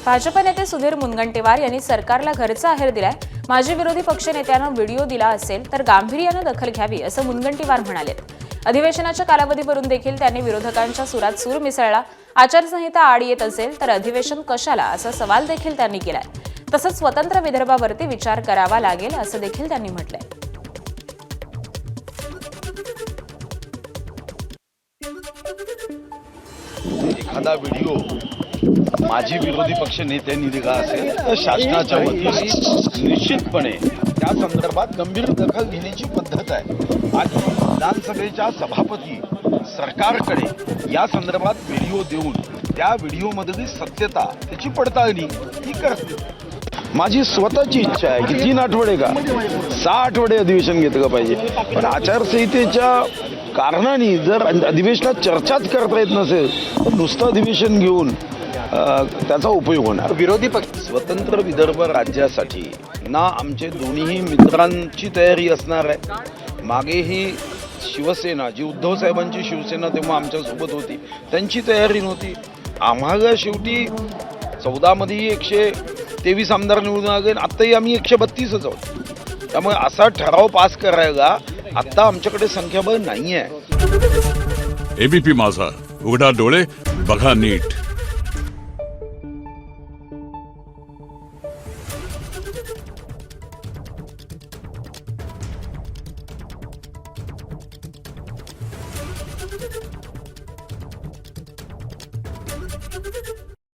भाजप नेते सुधीर मुनगंटीवार यांनी सरकारला घरचा अहेर दिलाय। माजी विरोधी पक्षनेत्यानं व्हिडिओ दिला असेल तर गांभीर्यानं दखल घ्यावी असं मुनगंटीवार म्हणाले। अधिवेशनाच्या कालावधीवरून देखील त्यांनी विरोधकांच्या सुरात सूर मिसळला। आचारसंहिता आड येत असेल तर अधिवेशन कशाला असा सवाल देखील त्यांनी केलाय। तसंच स्वतंत्र विदर्भावरती विचार करावा लागेल असं देखील त्यांनी म्हटलंय। एखादा व्हिडिओ माजी विरोधी पक्ष नेत्यांनी दिला असेल तर शासनाच्या वतीने निश्चितपणे त्या संदर्भात गंभीर दखल घेण्याची पद्धत आहे आणि विधानसभेच्या सभापती सरकारकडे या संदर्भात व्हिडिओ देऊन त्या व्हिडिओमधली सत्यता त्याची पडताळणी ही करते। माझी स्वतःची इच्छा आहे की 3 आठवडे का 6 आठवडे अधिवेशन घेतलं पाहिजे, पण आचारसंहितेच्या कारणाने जर अधिवेशनात चर्चाच करता येत नसेल तर नुसतं अधिवेशन घेऊन त्याचा उपयोग होणार। विरोधी पक्ष स्वतंत्र विदर्भ राज्यासाठी ना आमचे दोन्ही मित्रांची तयारी असणार आहे। मागेही शिवसेना जी उद्धव साहेबांची शिवसेना तेव्हा आमच्यासोबत होती त्यांची तयारी नव्हती। आम्हाला शेवटी 14 मध्ये 123 आमदार निवडून आले, आत्ताही आम्ही 132च आहोत। त्यामुळे असा ठराव पास करायला आत्ता आमच्याकडे संख्याबळ नाही आहे। एबीपी माझा, उघडा डोळे बघा नीट।